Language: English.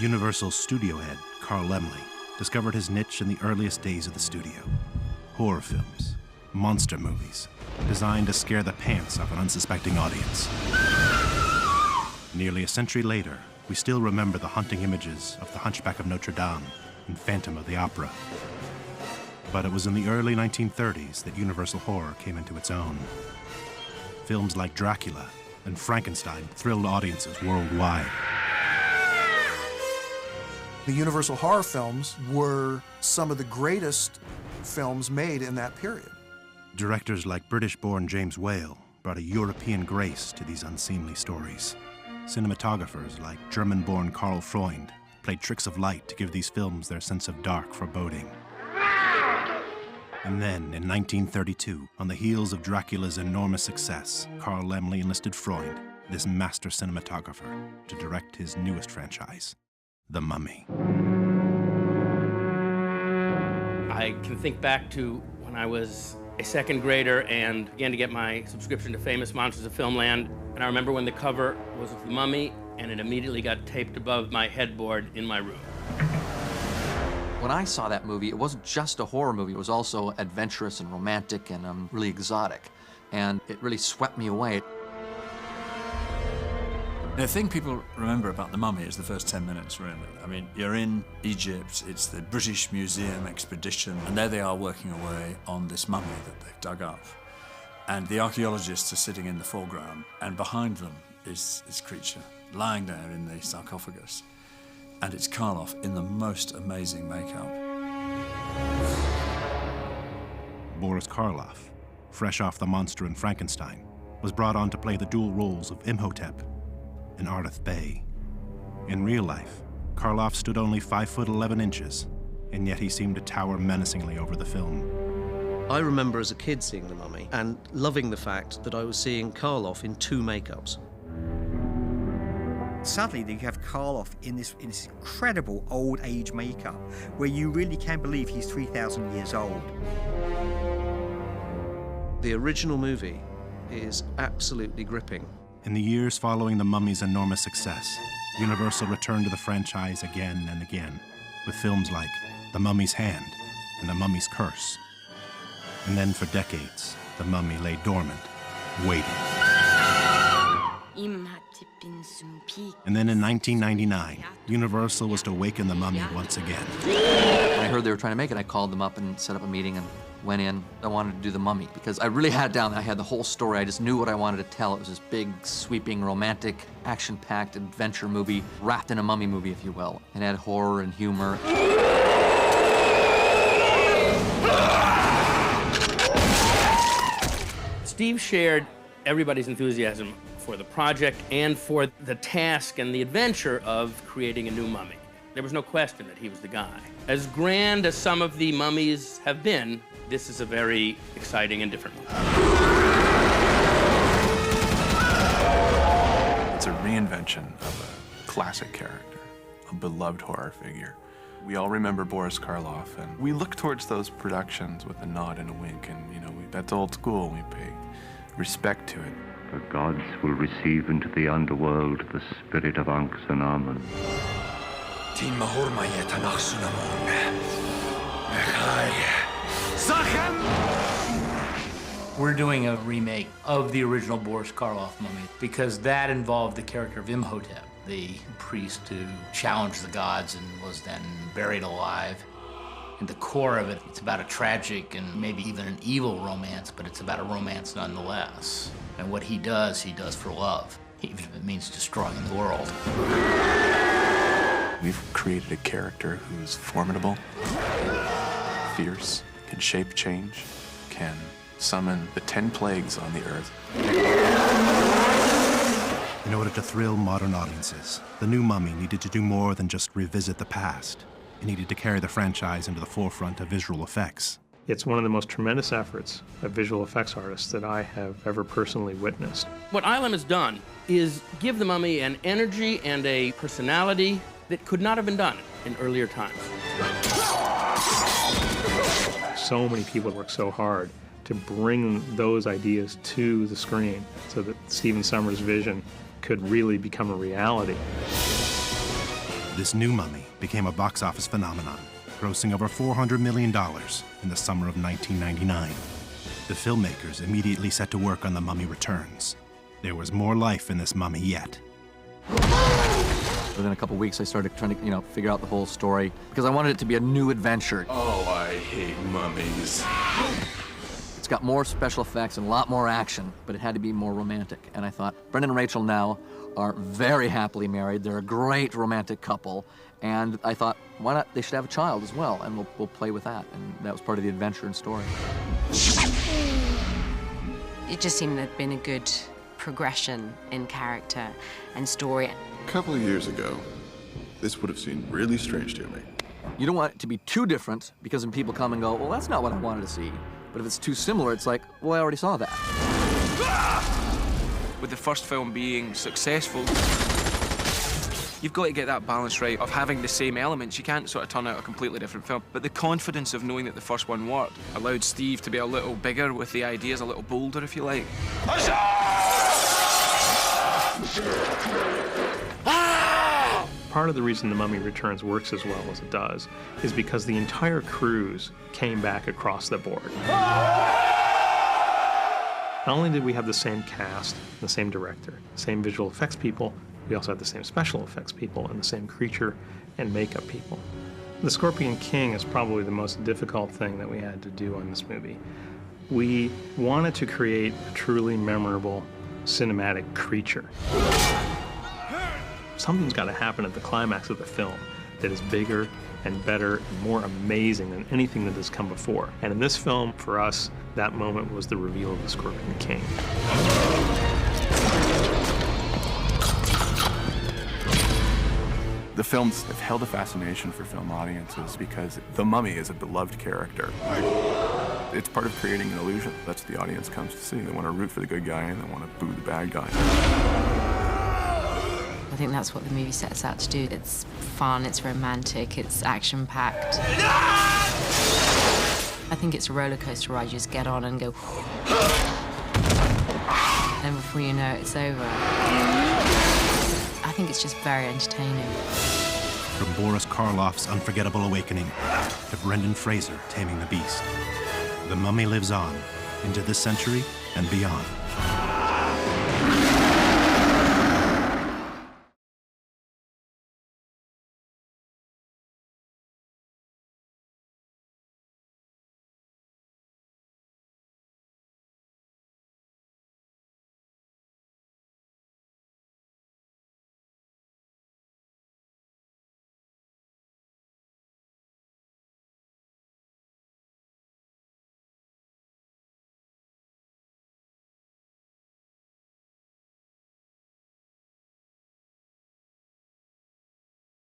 Universal studio head Carl Laemmle discovered his niche in the earliest days of the studio. Horror films, monster movies, designed to scare the pants off an unsuspecting audience. Nearly a century later, we still remember the haunting images of The Hunchback of Notre Dame and Phantom of the Opera. But it was in the early 1930s that Universal horror came into its own. Films like Dracula and Frankenstein thrilled audiences worldwide. The Universal horror films were some of the greatest films made in that period. Directors like British-born James Whale brought a European grace to these unseemly stories. Cinematographers like German-born Karl Freund played tricks of light to give these films their sense of dark foreboding. And then, in 1932, on the heels of Dracula's enormous success, Carl Laemmle enlisted Freund, this master cinematographer, to direct his newest franchise, The Mummy. I can think back to when I was a second grader and began to get my subscription to Famous Monsters of Filmland. And I remember when the cover was of The Mummy, and it immediately got taped above my headboard in my room. When I saw that movie, it wasn't just a horror movie. It was also adventurous and romantic and really exotic. And it really swept me away. The thing people remember about The Mummy is the first 10 minutes, really. I mean, you're in Egypt, it's the British Museum expedition, and there they are working away on this mummy that they've dug up. And the archaeologists are sitting in the foreground, and behind them is this creature lying there in the sarcophagus. And it's Karloff in the most amazing makeup. Boris Karloff, fresh off The Monster and Frankenstein, was brought on to play the dual roles of Imhotep and Ardith Bey. In real life, Karloff stood only 5'11", and yet he seemed to tower menacingly over the film. I remember as a kid seeing The Mummy and loving the fact that I was seeing Karloff in 2 makeups. Sadly, you have Karloff in this incredible old age makeup where you really can believe he's 3,000 years old. The original movie is absolutely gripping. In the years following The Mummy's enormous success, Universal returned to the franchise again and again, with films like The Mummy's Hand and The Mummy's Curse. And then for decades, The Mummy lay dormant, waiting. And then in 1999, Universal was to awaken The Mummy once again. When I heard they were trying to make it, I called them up and set up a meeting and went in. I wanted to do The Mummy because I really had it down. I had the whole story. I just knew what I wanted to tell. It was this big, sweeping, romantic, action-packed adventure movie wrapped in a mummy movie, if you will. It had horror and humor. Steve shared everybody's enthusiasm for the project and for the task and the adventure of creating a new mummy. There was no question that he was the guy. As grand as some of the mummies have been, this is a very exciting and different one. It's a reinvention of a classic character, a beloved horror figure. We all remember Boris Karloff, and we look towards those productions with a nod and a wink, and that's old school. We pay respect to it. The gods will receive into the underworld the spirit of Ankhsenamun. We're doing a remake of the original Boris Karloff mummy because that involved the character of Imhotep, the priest who challenged the gods and was then buried alive. At the core of it, it's about a tragic and maybe even an evil romance, but it's about a romance nonetheless. And what he does for love, even if it means destroying the world. We've created a character who's formidable, fierce, can shape change, can summon the 10 plagues on the earth. In order to thrill modern audiences, the new Mummy needed to do more than just revisit the past. It needed to carry the franchise into the forefront of visual effects. It's one of the most tremendous efforts of visual effects artists that I have ever personally witnessed. What Eilem has done is give the Mummy an energy and a personality that could not have been done in earlier times. So many people work so hard to bring those ideas to the screen so that Stephen Sommers' vision could really become a reality. This new mummy became a box office phenomenon, grossing over $400 million in the summer of 1999. The filmmakers immediately set to work on The Mummy Returns. There was more life in this mummy yet. Within a couple weeks, I started trying to, figure out the whole story because I wanted it to be a new adventure. Oh, I hate mummies. It's got more special effects and a lot more action, but it had to be more romantic. And I thought, Brendan and Rachel now are very happily married. They're a great romantic couple. And I thought, why not? They should have a child as well, and we'll play with that. And that was part of the adventure and story. It just seemed there'd been a good progression in character and story. A couple of years ago, this would have seemed really strange to me. You don't want it to be too different because then people come and go, well, that's not what I wanted to see. But if it's too similar, it's like, well, I already saw that. With the first film being successful, you've got to get that balance right of having the same elements. You can't sort of turn out a completely different film. But the confidence of knowing that the first one worked allowed Steve to be a little bigger with the ideas, a little bolder, if you like. Part of the reason The Mummy Returns works as well as it does is because the entire cruise came back across the board. Not only did we have the same cast, the same director, the same visual effects people, we also had the same special effects people and the same creature and makeup people. The Scorpion King is probably the most difficult thing that we had to do on this movie. We wanted to create a truly memorable cinematic creature. Something's got to happen at the climax of the film that is bigger and better and more amazing than anything that has come before. And in this film, for us, that moment was the reveal of the Scorpion King. The films have held a fascination for film audiences because the mummy is a beloved character. It's part of creating an illusion. That's what the audience comes to see. They want to root for the good guy and they want to boo the bad guy. I think that's what the movie sets out to do. It's fun, it's romantic, it's action-packed. I think it's a roller coaster ride. You just get on and go, and before you know it, it's over. I think it's just very entertaining. From Boris Karloff's Unforgettable Awakening to Brendan Fraser taming the beast, The Mummy lives on into this century and beyond.